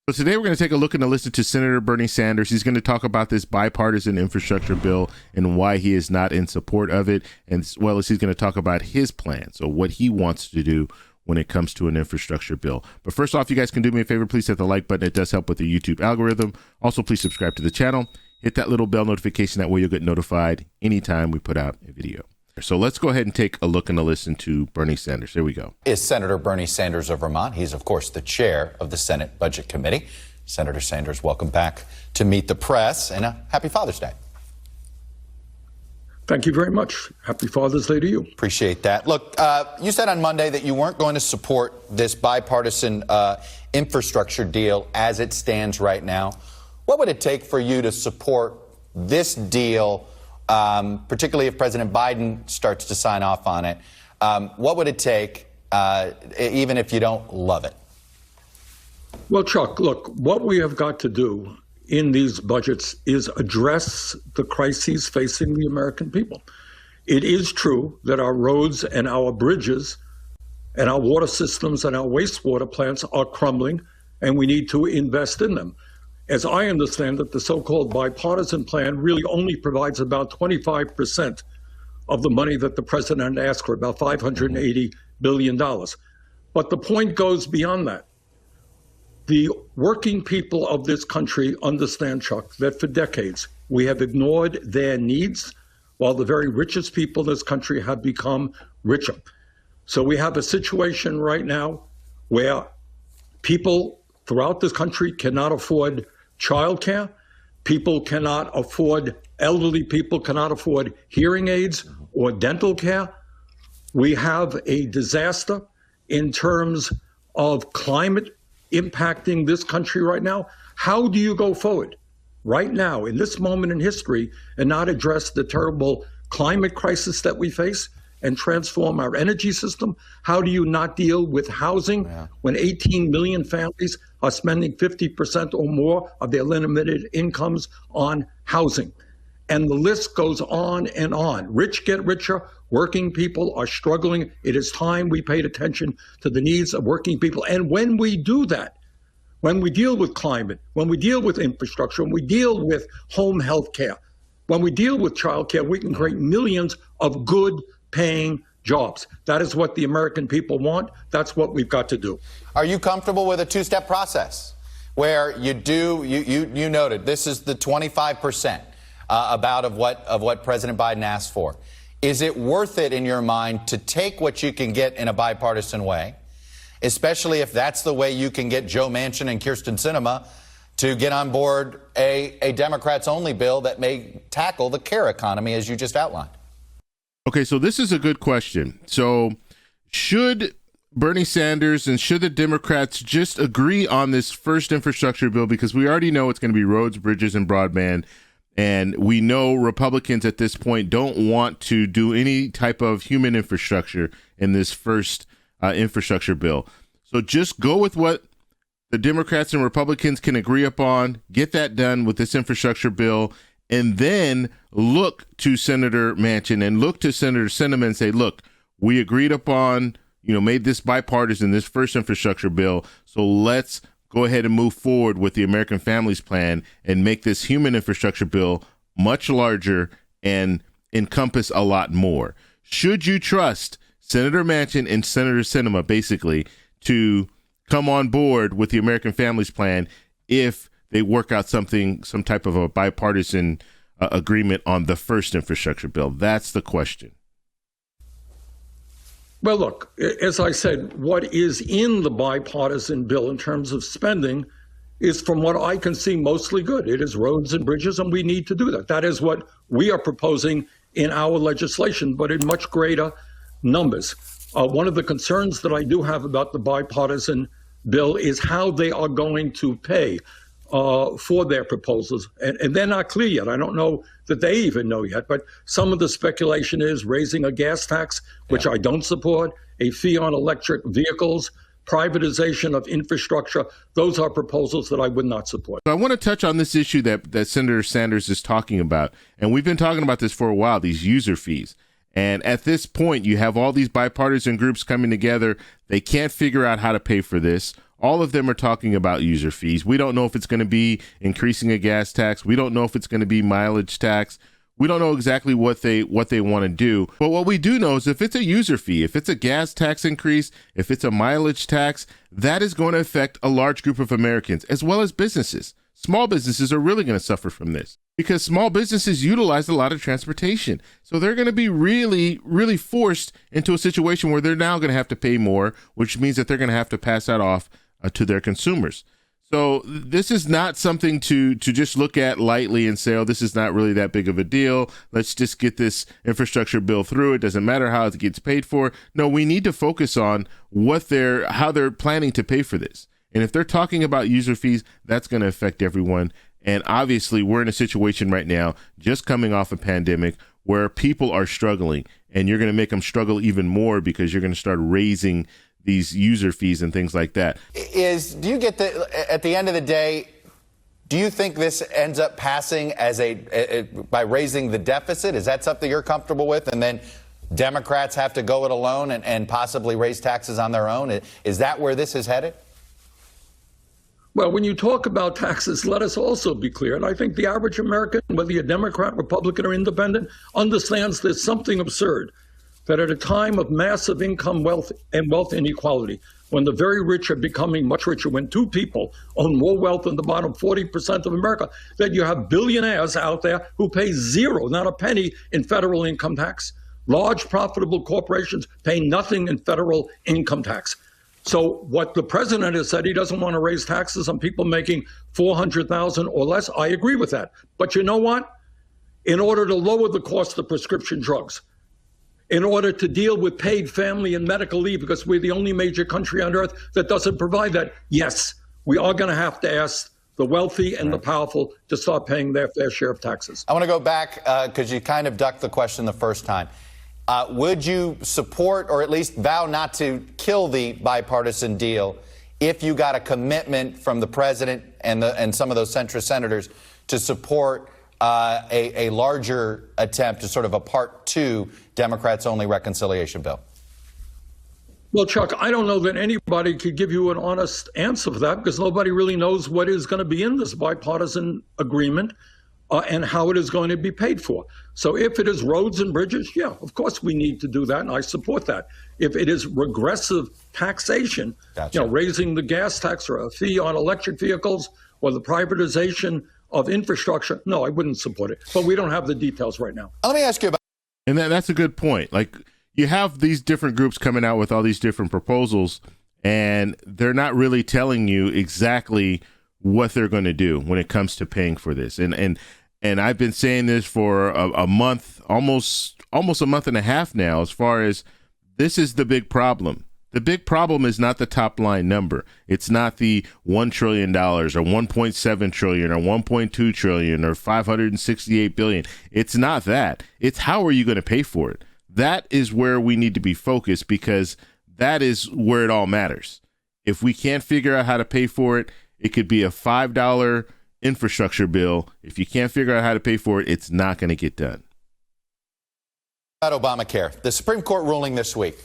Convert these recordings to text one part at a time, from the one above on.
So today we're going to take a look and a listen to Senator Bernie Sanders. He's going to talk about this bipartisan infrastructure bill and why he is not in support of it, as well as he's going to talk about his plan, so what he wants to do when it comes to an infrastructure bill. But first off, you guys can do me a favor, please hit the like button. It does help with the YouTube algorithm. Also, please subscribe to the channel. Hit that little bell notification. That way you'll get notified anytime we put out a video. So let's go ahead and take a look and a listen to Bernie Sanders. Here we go. Is Senator Bernie Sanders of Vermont. He's, of course, the chair of the Senate Budget Committee. Senator Sanders, welcome back to Meet the Press, and happy Father's Day. Thank you very much. Happy Father's Day to you. Appreciate that. Look, you said on Monday that you weren't going to support this bipartisan infrastructure deal as it stands right now. What would it take for you to support this deal, particularly if President Biden starts to sign off on it? What would it take, even if you don't love it? Well, Chuck, look, what we have got to do in these budgets is address the crises facing the American people. It is true that our roads and our bridges and our water systems and our wastewater plants are crumbling, and we need to invest in them. As I understand it, the so-called bipartisan plan really only provides about 25% of the money that the president asked for, about $580 billion. But the point goes beyond that. The working people of this country understand, Chuck, that for decades we have ignored their needs while the very richest people in this country have become richer. So we have a situation right now where people throughout this country cannot afford childcare. Elderly people cannot afford hearing aids or dental care. We have a disaster in terms of climate impacting this country right now. How do you go forward right now in this moment in history and not address the terrible climate crisis that we face and transform our energy system? How do you not deal with housing when 18 million families are spending 50% or more of their limited incomes on housing? And the list goes on and on. Rich get richer. Working people are struggling. It is time we paid attention to the needs of working people. And when we do that, when we deal with climate, when we deal with infrastructure, when we deal with home health care, when we deal with child care, we can create millions of good paying jobs. That is what the American people want. That's what we've got to do. Are you comfortable with a two-step process where you noted this is the 25% of what President Biden asked for? Is it worth it in your mind to take what you can get in a bipartisan way, especially if that's the way you can get Joe Manchin and Kyrsten Sinema to get on board a Democrats-only bill that may tackle the care economy as you just outlined? Okay, so this is a good question. So should Bernie Sanders and should the Democrats just agree on this first infrastructure bill? Because we already know it's going to be roads, bridges, and broadband. And we know Republicans at this point don't want to do any type of human infrastructure in this first infrastructure bill. So just go with what the Democrats and Republicans can agree upon, get that done with this infrastructure bill, and then look to Senator Manchin and look to Senator Sinema and say, look, we agreed upon, made this bipartisan, this first infrastructure bill. So let's go ahead and move forward with the American Families Plan and make this human infrastructure bill much larger and encompass a lot more. Should you trust Senator Manchin and Senator Sinema basically to come on board with the American Families Plan if they work out some type of a bipartisan agreement on the first infrastructure bill? That's the question. Well, look, as I said, what is in the bipartisan bill in terms of spending is, from what I can see, mostly good. It is roads and bridges, and we need to do that. That is what we are proposing in our legislation, but in much greater numbers. One of the concerns that I do have about the bipartisan bill is how they are going to pay for their proposals. And they're not clear yet. I don't know that they even know yet, but some of the speculation is raising a gas tax, which I don't support, a fee on electric vehicles, privatization of infrastructure. Those are proposals that I would not support. So I want to touch on this issue that Senator Sanders is talking about. And we've been talking about this for a while, these user fees. And at this point, you have all these bipartisan groups coming together. They can't figure out how to pay for this. all of them are talking about user fees. We don't know if it's going to be increasing a gas tax. We don't know if it's going to be mileage tax. We don't know exactly what they want to do. But what we do know is if it's a user fee, if it's a gas tax increase, if it's a mileage tax, that is going to affect a large group of Americans as well as businesses. Small businesses are really going to suffer from this because small businesses utilize a lot of transportation. So they're going to be really, really forced into a situation where they're now going to have to pay more, which means that they're going to have to pass that off to their consumers. So this is not something to just look at lightly and say, oh, this is not really that big of a deal. Let's just get this infrastructure bill through. It doesn't matter how it gets paid for. No, we need to focus on how they're planning to pay for this. And if they're talking about user fees, that's going to affect everyone. And obviously, we're in a situation right now, just coming off a pandemic, where people are struggling. And you're going to make them struggle even more because you're going to start raising these user fees and things like that. Do you get at the end of the day, do you think this ends up passing as by raising the deficit? Is that something you're comfortable with? And then Democrats have to go it alone and possibly raise taxes on their own? Is that where this is headed? Well, when you talk about taxes, let us also be clear. And I think the average American, whether you're Democrat, Republican, or independent, understands there's something absurd that at a time of massive income wealth inequality, when the very rich are becoming much richer, when two people own more wealth than the bottom 40% of America, that you have billionaires out there who pay zero, not a penny, in federal income tax. Large profitable corporations pay nothing in federal income tax. So what the president has said, he doesn't want to raise taxes on people making $400,000 or less. I agree with that. But you know what? In order to lower the cost of prescription drugs, in order to deal with paid family and medical leave, because we're the only major country on earth that doesn't provide that, yes, we are going to have to ask the wealthy and the powerful to start paying their fair share of taxes. I want to go back because you kind of ducked the question the first time. Would you support or at least vow not to kill the bipartisan deal if you got a commitment from the president and some of those centrist senators to support a larger attempt to sort of a Part 2 Democrats-only reconciliation bill? Well, Chuck, I don't know that anybody could give you an honest answer for that because nobody really knows what is going to be in this bipartisan agreement and how it is going to be paid for. So if it is roads and bridges, yeah, of course we need to do that, and I support that. If it is regressive taxation, Gotcha. Raising the gas tax or a fee on electric vehicles or the privatization of infrastructure, no, I wouldn't support it. But we don't have the details right now. Let me ask you about... And that's a good point. Like, you have these different groups coming out with all these different proposals, and they're not really telling you exactly what they're going to do when it comes to paying for this. And I've been saying this for a month, almost a month and a half now, as far as this is the big problem. The big problem is not the top line number. It's not the $1 trillion or 1.7 trillion or 1.2 trillion or 568 billion. It's not that. It's how are you going to pay for it? That is where we need to be focused because that is where it all matters. If we can't figure out how to pay for it, it could be a $5 infrastructure bill. If you can't figure out how to pay for it, it's not going to get done. About Obamacare, the Supreme Court ruling this week.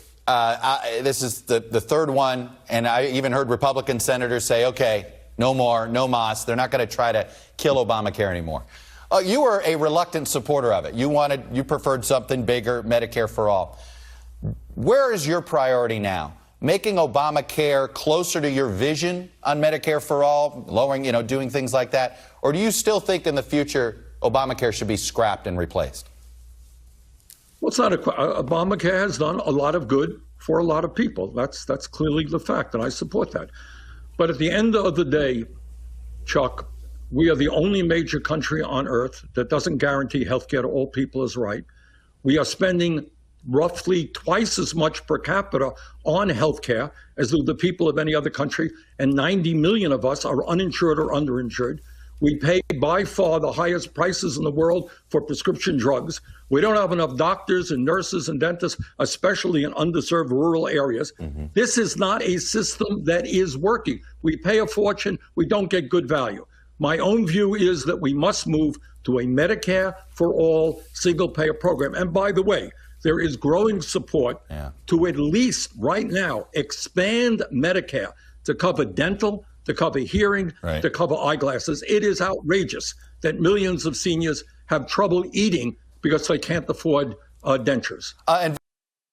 This is the third one, and I even heard Republican senators say, okay, no more, no mas. They're not going to try to kill Obamacare anymore. You were a reluctant supporter of it. You preferred something bigger, Medicare for all. Where is your priority now? Making Obamacare closer to your vision on Medicare for all, lowering, doing things like that? Or do you still think in the future Obamacare should be scrapped and replaced? Well, it's not Obamacare has done a lot of good for a lot of people. That's clearly the fact, and I support that. But at the end of the day, Chuck, we are the only major country on earth that doesn't guarantee health care to all people is right. We are spending roughly twice as much per capita on health care as do the people of any other country, and 90 million of us are uninsured or underinsured. We pay by far the highest prices in the world for prescription drugs. We don't have enough doctors and nurses and dentists, especially in underserved rural areas. Mm-hmm. This is not a system that is working. We pay a fortune. We don't get good value. My own view is that we must move to a Medicare for all single-payer program. And by the way, there is growing support to at least right now expand Medicare to cover dental, to cover hearing, Right. to cover eyeglasses. It is outrageous that millions of seniors have trouble eating because they can't afford dentures.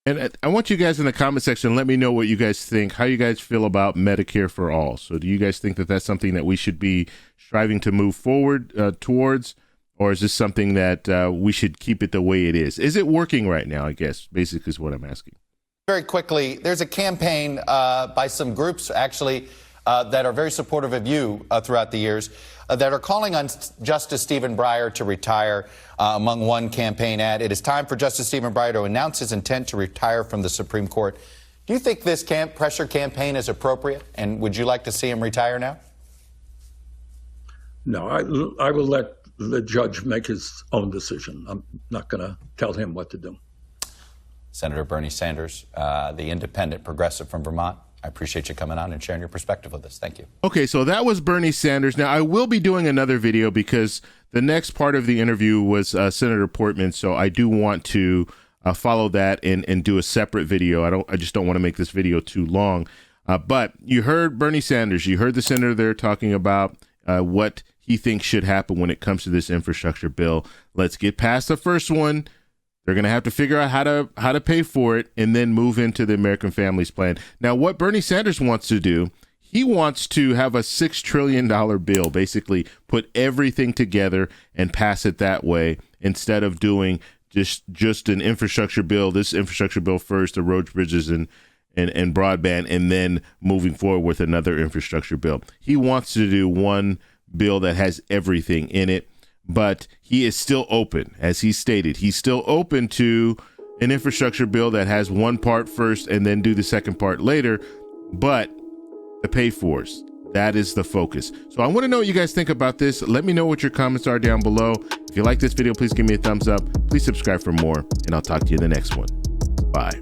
And I want you guys in the comment section, let me know what you guys think, how you guys feel about Medicare for all. So do you guys think that that's something that we should be striving to move forward towards, or is this something that we should keep it the way it is? Is it working right now, I guess, basically is what I'm asking. Very quickly, there's a campaign by some groups, actually, that are very supportive of you throughout the years, that are calling on Justice Stephen Breyer to retire. Among one campaign ad, it is time for Justice Stephen Breyer to announce his intent to retire from the Supreme Court. Do you think this pressure campaign is appropriate, and would you like to see him retire now? No, I will let the judge make his own decision. I'm not going to tell him what to do. Senator Bernie Sanders, the independent progressive from Vermont, I appreciate you coming on and sharing your perspective with us. Thank you. Okay, so that was Bernie Sanders. Now, I will be doing another video because the next part of the interview was Senator Portman, so I do want to follow that and do a separate video. I just don't want to make this video too long. But you heard Bernie Sanders. You heard the senator there talking about what he thinks should happen when it comes to this infrastructure bill. Let's get past the first one. They're going to have to figure out how to pay for it and then move into the American Families Plan. Now, what Bernie Sanders wants to do, he wants to have a $6 trillion bill, basically put everything together and pass it that way instead of doing just an infrastructure bill, this infrastructure bill first, the roads, bridges, and broadband, and then moving forward with another infrastructure bill. He wants to do one bill that has everything in it. But he is still open, as he stated. He's still open to an infrastructure bill that has one part first and then do the second part later. But the pay-fors, that is the focus. So I want to know what you guys think about this. Let me know what your comments are down below. If you like this video, please give me a thumbs up. Please subscribe for more, and I'll talk to you in the next one. Bye.